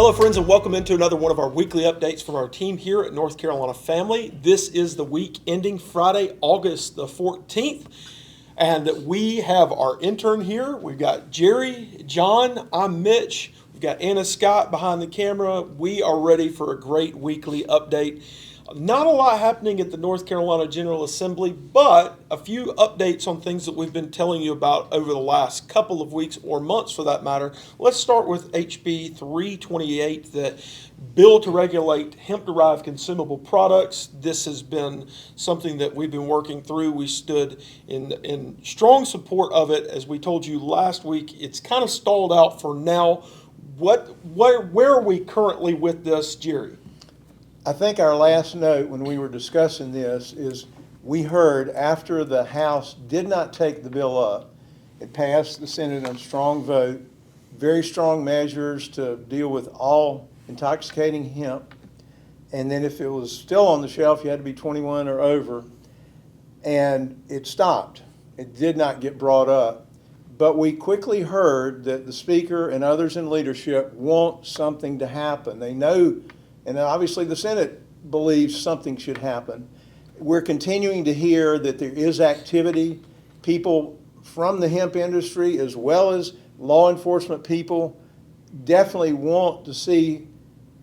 Hello, friends, and welcome into another one of our weekly updates from our team here at North Carolina Family. This is the week ending Friday, August the 14th, and we have our intern here. We've got Jerry, John, I'm Mitch. We've got Anna Scott behind the camera. We are ready for a great weekly update. Not a lot happening at the North Carolina General Assembly, but a few updates on things that we've been telling you about over the last couple of weeks or months for that matter. Let's start with HB 328, the bill to regulate hemp-derived consumable products. This has been something that we've been working through. We stood in strong support of it. As we told you last week, it's kind of stalled out for now. Where are we currently with this, Jerry? I think our last note when we were discussing this is we heard after the House did not take the bill up, it passed the Senate on a strong vote, very strong measures to deal with all intoxicating hemp, and then if it was still on the shelf, you had to be 21 or over, and it stopped. It did not get brought up. But we quickly heard that the Speaker and others in leadership want something to happen. They know. And obviously the Senate believes something should happen. We're continuing to hear that there is activity. People from the hemp industry as well as law enforcement people definitely want to see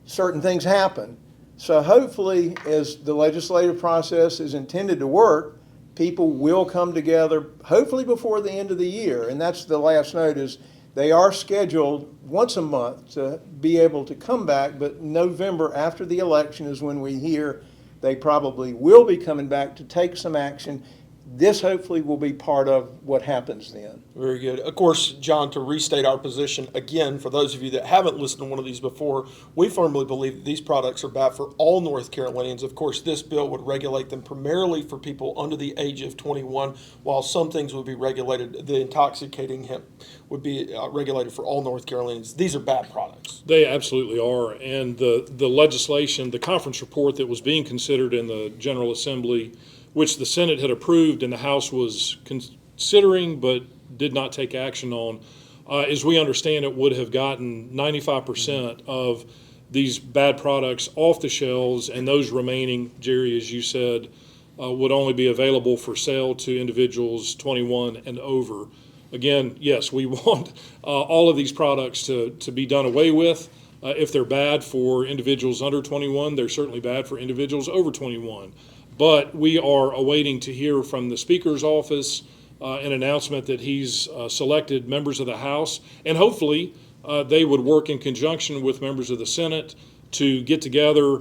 certain things happen. So hopefully, as the legislative process is intended to work, people will come together, hopefully before the end of the year. And that's the last note is they are scheduled once a month to be able to come back, but November after the election is when we hear they probably will be coming back to take some action. This hopefully will be part of what happens then. Very good. Of course, John, to restate our position again, for those of you that haven't listened to one of these before, we firmly believe that these products are bad for all North Carolinians. Of course, this bill would regulate them primarily for people under the age of 21, while some things would be regulated. The intoxicating hemp would be regulated for all North Carolinians. These are bad products. They absolutely are. And the legislation, the conference report that was being considered in the General Assembly, which the Senate had approved and the House was considering but did not take action on, as we understand it, would have gotten 95% of these bad products off the shelves, and those remaining, Jerry, as you said, would only be available for sale to individuals 21 and over. Again, yes, we want all of these products to be done away with. If they're bad for individuals under 21, they're certainly bad for individuals over 21. But we are awaiting to hear from the Speaker's office an announcement that he's selected members of the House, and hopefully they would work in conjunction with members of the Senate to get together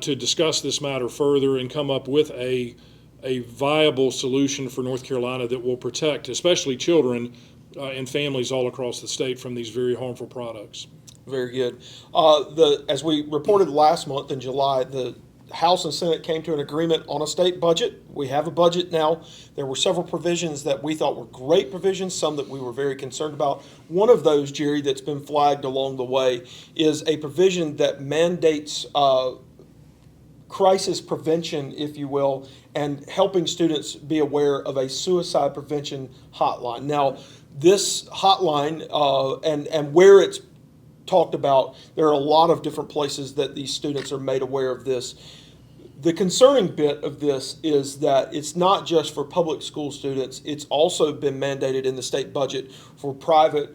to discuss this matter further and come up with a viable solution for North Carolina that will protect, especially children and families all across the state from these very harmful products. Very good. As we reported last month in July, the House and Senate came to an agreement on a state budget. We have a budget now. There were several provisions that we thought were great provisions, some that we were very concerned about. One of those, Jerry, that's been flagged along the way is a provision that mandates crisis prevention, if you will, and helping students be aware of a suicide prevention hotline. Now, this hotline and where it's talked about, there are a lot of different places that these students are made aware of this. The concerning bit of this is that it's not just for public school students, it's also been mandated in the state budget for private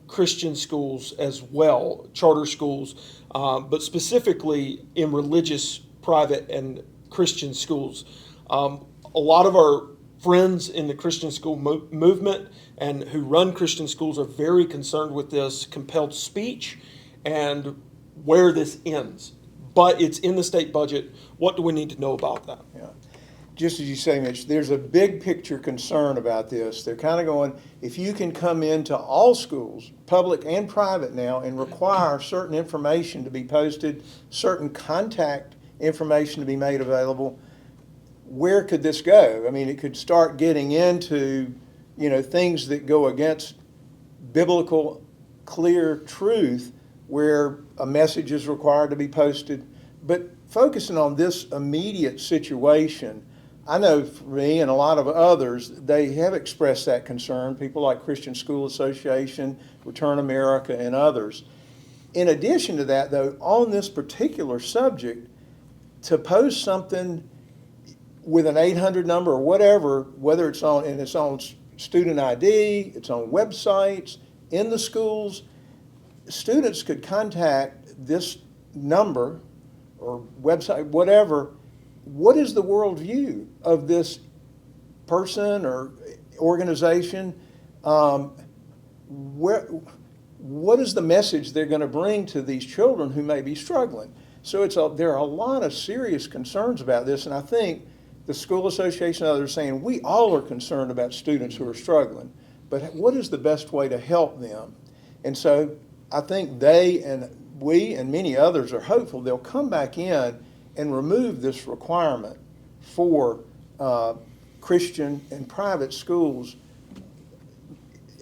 Christian schools as well, charter schools, but specifically in religious, private, and Christian schools. A lot of our friends in the Christian school movement and who run Christian schools are very concerned with this compelled speech and where this ends. But it's in the state budget. What do we need to know about that? Yeah. Just as you say, Mitch, there's a big picture concern about this. They're kind of going, if you can come into all schools, public and private now, and require certain information to be posted, certain contact information to be made available, where could this go? I mean, it could start getting into, things that go against biblical, clear truth where a message is required to be posted. But focusing on this immediate situation, I know for me and a lot of others, they have expressed that concern, people like Christian School Association, Return America, and others. In addition to that, though, on this particular subject, to post something with an 800 number or whatever, whether it's on, and it's on student ID, it's on websites, in the schools, students could contact this number or website, whatever. What is the worldview of this person or organization? What is the message they're going to bring to these children who may be struggling? So there are a lot of serious concerns about this, and I think the school association and others are saying we all are concerned about students who are struggling, but what is the best way to help them? And so I think they and we and many others are hopeful they'll come back in and remove this requirement for Christian and private schools.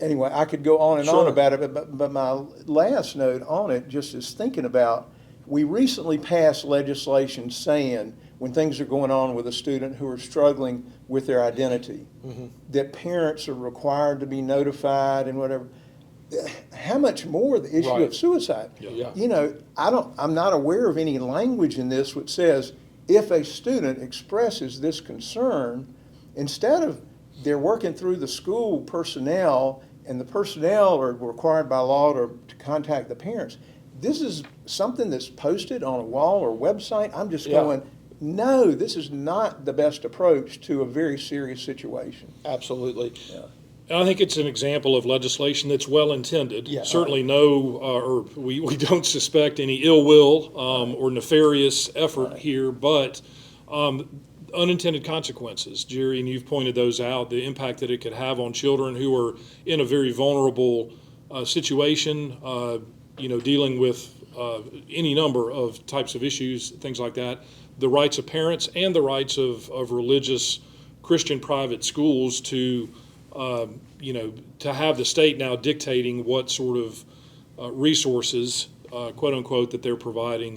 Anyway, I could go on and on about it, but my last note on it just is thinking about, we recently passed legislation saying when things are going on with a student who are struggling with their identity, that parents are required to be notified and whatever. How much more the issue of suicide? Yeah. You know, I'm not aware of any language in this which says if a student expresses this concern, instead of they're working through the school personnel and the personnel are required by law to contact the parents, this is something that's posted on a wall or website. I'm just going, no, this is not the best approach to a very serious situation. Absolutely. Yeah. And I think it's an example of legislation that's well intended. Yeah. Certainly or we don't suspect any ill will or nefarious effort here, but unintended consequences, Jerry, and you've pointed those out, the impact that it could have on children who are in a very vulnerable situation, dealing with any number of types of issues, things like that, the rights of parents and the rights of religious Christian private schools to have the state now dictating what sort of resources, quote unquote, that they're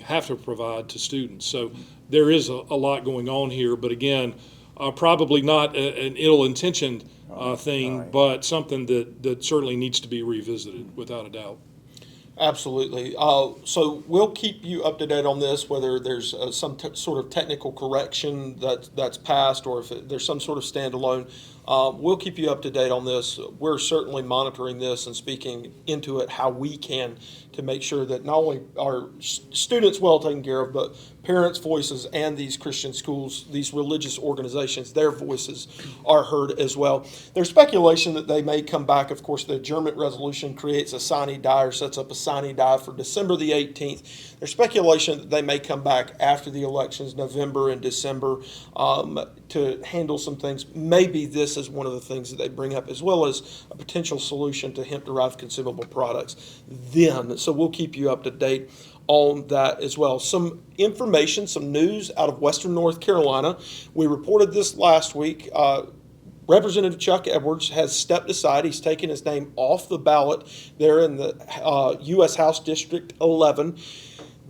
have to provide to students. So there is a lot going on here, but again, probably not an ill-intentioned thing, but something that certainly needs to be revisited, without a doubt. Absolutely. So we'll keep you up to date on this, whether there's some sort of technical correction that's passed or if there's some sort of standalone. We'll keep you up to date on this. We're certainly monitoring this and speaking into it how we can to make sure that not only are students well taken care of, but parents' voices and these Christian schools, these religious organizations, their voices are heard as well. There's speculation that they may come back. Of course, the adjournment resolution creates a sine die or sets up a sine die for December the 18th. There's speculation that they may come back after the elections, November and December, to handle some things. Maybe this is one of the things that they bring up, as well as a potential solution to hemp-derived consumable products then. So we'll keep you up to date on that as well. Some information, some news out of Western North Carolina. We reported this last week. Representative Chuck Edwards has stepped aside. He's taken his name off the ballot there in the U.S. House District 11.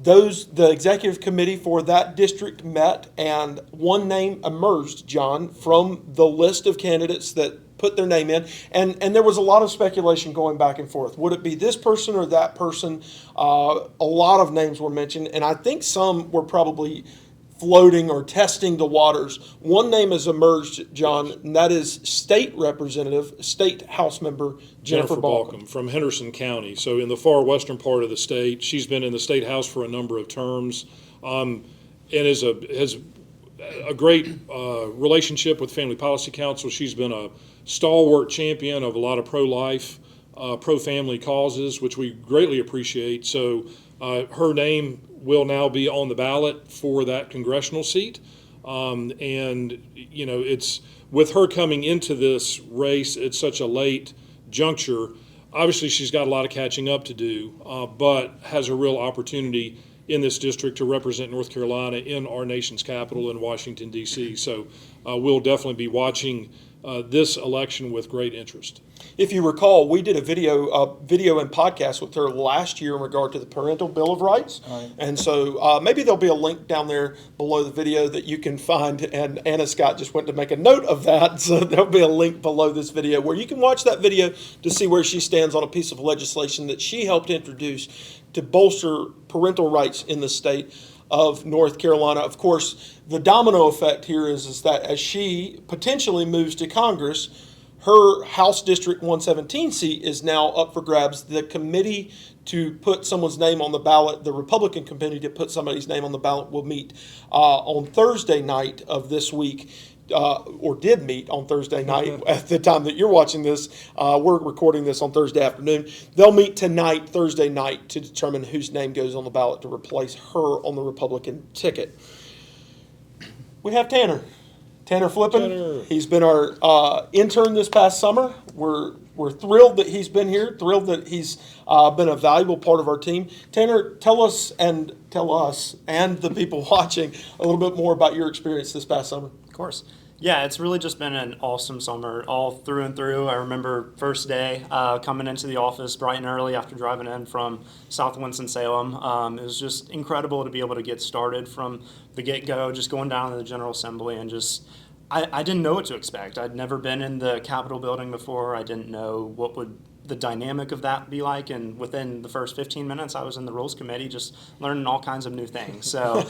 The executive committee for that district met, and one name emerged, John, from the list of candidates that put their name in. And there was a lot of speculation going back and forth. Would it be this person or that person? A lot of names were mentioned, and I think some were probably floating or testing the waters. One name has emerged, John, and that is State House Member Jennifer Balkcom. From Henderson County, so in the far western part of the state. She's been in the State House for a number of terms, and has a great relationship with Family Policy Council. She's been a stalwart champion of a lot of pro-life, pro-family causes, which we greatly appreciate. So her name will now be on the ballot for that congressional seat. It's with her coming into this race at such a late juncture. Obviously, she's got a lot of catching up to do, but has a real opportunity in this district to represent North Carolina in our nation's capital in Washington, D.C. So we'll definitely be watching this election with great interest. If you recall, we did a video and podcast with her last year in regard to the Parental Bill of Rights. Right. And so maybe there'll be a link down there below the video that you can find. And Anna Scott just went to make a note of that. So there'll be a link below this video where you can watch that video to see where she stands on a piece of legislation that she helped introduce to bolster parental rights in the state of North Carolina. Of course, the domino effect here is that as she potentially moves to Congress, her House District 117 seat is now up for grabs. The committee to put someone's name on the ballot, the Republican committee to put somebody's name on the ballot, will meet on Thursday night of this week, or did meet on Thursday night at the time that you're watching this. We're recording this on Thursday afternoon. They'll meet tonight, Thursday night, to determine whose name goes on the ballot to replace her on the Republican ticket. We have Tanner Flippin. Tanner. He's been our intern this past summer. We're thrilled that he's been here, thrilled that he's been a valuable part of our team. Tanner, tell us and the people watching a little bit more about your experience this past summer. Of course. Yeah, it's really just been an awesome summer, all through and through. I remember first day coming into the office bright and early after driving in from South Winston-Salem. It was just incredible to be able to get started from the get-go, just going down to the General Assembly and just I didn't know what to expect. I'd never been in the Capitol building before. I didn't know what would the dynamic of that be like, and within the first 15 minutes I was in the Rules Committee just learning all kinds of new things. So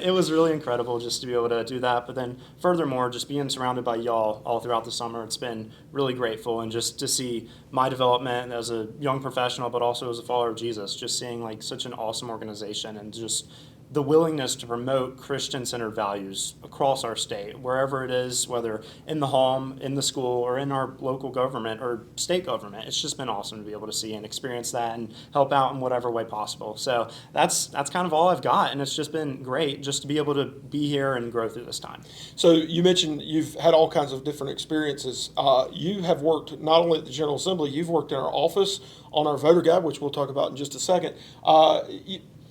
it was really incredible just to be able to do that. But then furthermore, just being surrounded by y'all all throughout the summer, it's been really grateful, and just to see my development as a young professional but also as a follower of Jesus, just seeing like such an awesome organization and just the willingness to promote Christian-centered values across our state, wherever it is, whether in the home, in the school, or in our local government or state government. It's just been awesome to be able to see and experience that and help out in whatever way possible. So that's kind of all I've got, and it's just been great just to be able to be here and grow through this time. So you mentioned you've had all kinds of different experiences. You have worked not only at the General Assembly, you've worked in our office on our voter guide, which we'll talk about in just a second.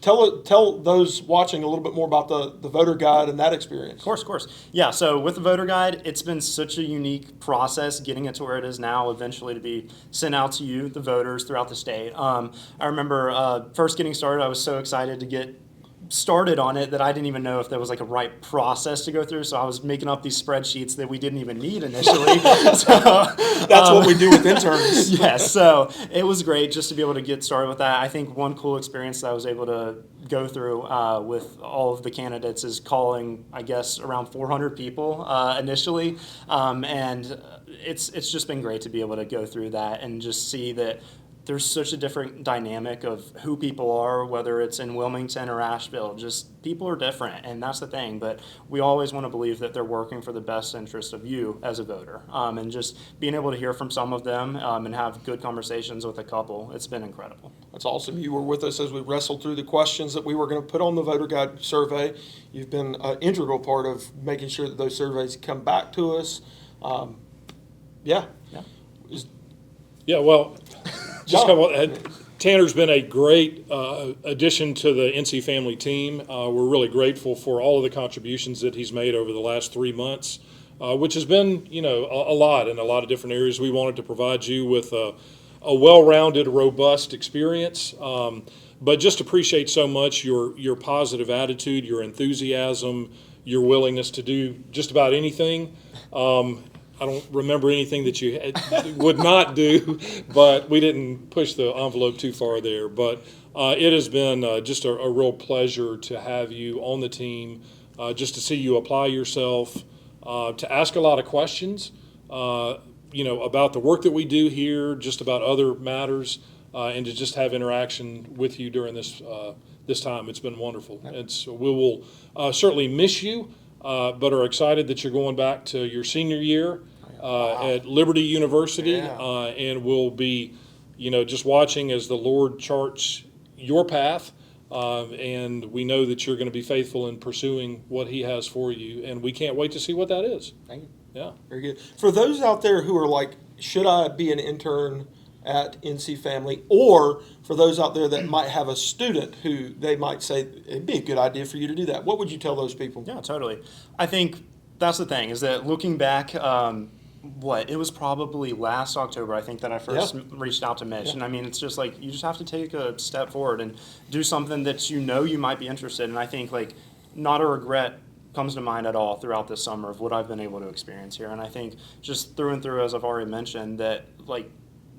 Tell those watching a little bit more about the voter guide and that experience. Of course. Yeah, so with the voter guide, it's been such a unique process getting it to where it is now, eventually to be sent out to you, the voters, throughout the state. I remember first getting started, I was so excited to get started on it that I didn't even know if there was like a right process to go through. So I was making up these spreadsheets that we didn't even need initially. That's what we do with interns. Yes, so it was great just to be able to get started with that. I think one cool experience that I was able to go through with all of the candidates is calling, I guess, around 400 people initially. And it's just been great to be able to go through that and just see that there's such a different dynamic of who people are, whether it's in Wilmington or Asheville. Just people are different, and that's the thing. But we always want to believe that they're working for the best interest of you as a voter. And just being able to hear from some of them and have good conversations with a couple, it's been incredible. That's awesome. You were with us as we wrestled through the questions that we were going to put on the voter guide survey. You've been an integral part of making sure that those surveys come back to us. Yeah. Yeah, well, Tanner's been a great addition to the NC family team. We're really grateful for all of the contributions that he's made over the last 3 months, which has been, a lot in a lot of different areas. We wanted to provide you with a well-rounded, robust experience, but just appreciate so much your positive attitude, your enthusiasm, your willingness to do just about anything. I don't remember anything that you would not do, but we didn't push the envelope too far there. But it has been just a real pleasure to have you on the team, just to see you apply yourself, to ask a lot of questions, about the work that we do here, just about other matters, and to just have interaction with you during this time. It's been wonderful. We will certainly miss you. But are excited that you're going back to your senior year at Liberty University, and we'll be, just watching as the Lord charts your path, and we know that you're going to be faithful in pursuing what He has for you, and we can't wait to see what that is. Thank you. Yeah. Very good. For those out there who are like, should I be an intern at NC Family, or for those out there that might have a student who they might say it'd be a good idea for you to do that, what would you tell those people? Yeah, totally. I think that's the thing, is that looking back, It was probably last October, I think, that I first reached out to Mitch. Yeah. And I mean, it's just like, you just have to take a step forward and do something that you know you might be interested in. And I think, like, not a regret comes to mind at all throughout this summer of what I've been able to experience here. And I think just through and through, as I've already mentioned, that, like,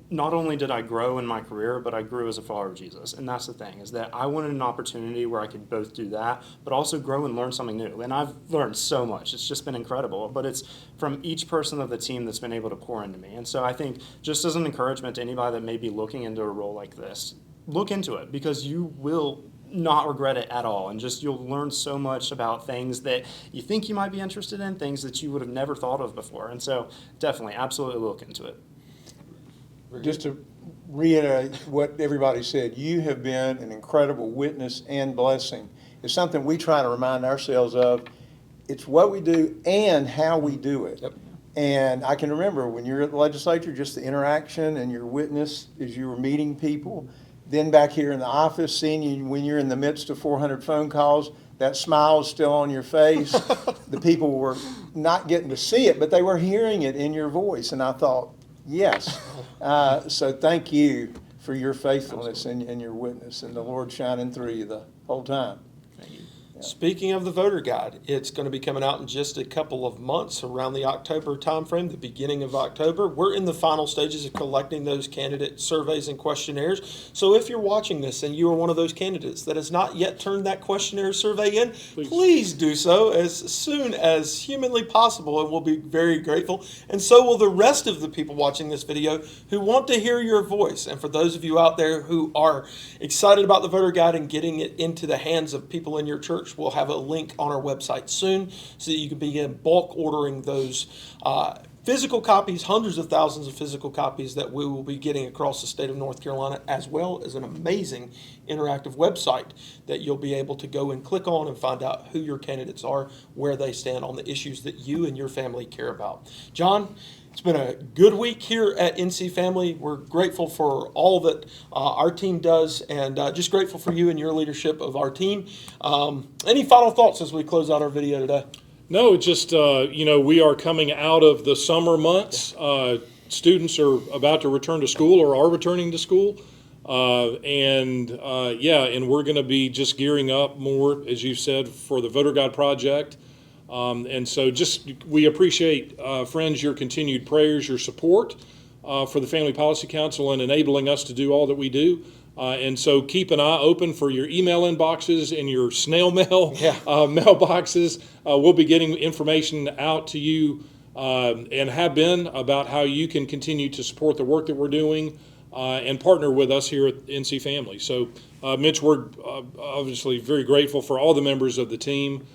not only did I grow in my career, but I grew as a follower of Jesus. And that's the thing, is that I wanted an opportunity where I could both do that, but also grow and learn something new. And I've learned so much. It's just been incredible. But it's from each person of the team that's been able to pour into me. And so I think, just as an encouragement to anybody that may be looking into a role like this, look into it, because you will not regret it at all. And just, you'll learn so much about things that you think you might be interested in, things that you would have never thought of before. And so definitely, absolutely look into it. Just to reiterate what everybody said, you have been an incredible witness and blessing. It's something we try to remind ourselves of. It's what we do and how we do it. Yep. And I can remember when you're at the legislature, just the interaction and your witness as you were meeting people. Then back here in the office, seeing you when you're in the midst of 400 phone calls, that smile is still on your face. The people were not getting to see it, but they were hearing it in your voice. And I thought, yes. So thank you for your faithfulness and your witness, and the Lord shining through you the whole time. Thank you. Speaking of the voter guide, it's going to be coming out in just a couple of months, around the October timeframe, the beginning of October. We're in the final stages of collecting those candidate surveys and questionnaires. So if you're watching this and you are one of those candidates that has not yet turned that questionnaire survey in, please do so as soon as humanly possible, and we'll be very grateful. And so will the rest of the people watching this video who want to hear your voice. And for those of you out there who are excited about the voter guide and getting it into the hands of people in your church, we'll have a link on our website soon so that you can begin bulk ordering those physical copies, hundreds of thousands of physical copies that we will be getting across the state of North Carolina, as well as an amazing interactive website that you'll be able to go and click on and find out who your candidates are, where they stand on the issues that you and your family care about. John, it's been a good week here at NC Family. We're grateful for all that our team does, and just grateful for you and your leadership of our team. Any final thoughts as we close out our video today? No, just, we are coming out of the summer months. Students are about to return to school or are returning to school. And we're going to be just gearing up more, as you said, for the Voter Guide Project. And so we appreciate, friends, your continued prayers, your support for the Family Policy Council and enabling us to do all that we do. And so keep an eye open for your email inboxes and your snail mail mailboxes. We'll be getting information out to you and have been about how you can continue to support the work that we're doing and partner with us here at NC Family. So, Mitch, we're obviously very grateful for all the members of the team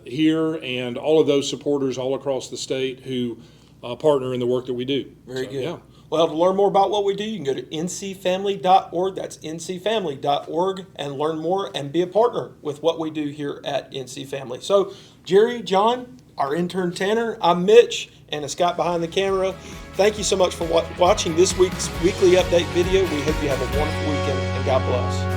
here and all of those supporters all across the state who partner in the work that we do. Very good. Yeah. Well, to learn more about what we do, you can go to ncfamily.org. That's ncfamily.org, and learn more and be a partner with what we do here at NC Family. So, Jerry, John, our intern Tanner, I'm Mitch, and Scott behind the camera. Thank you so much for watching this week's weekly update video. We hope you have a wonderful weekend, and God bless.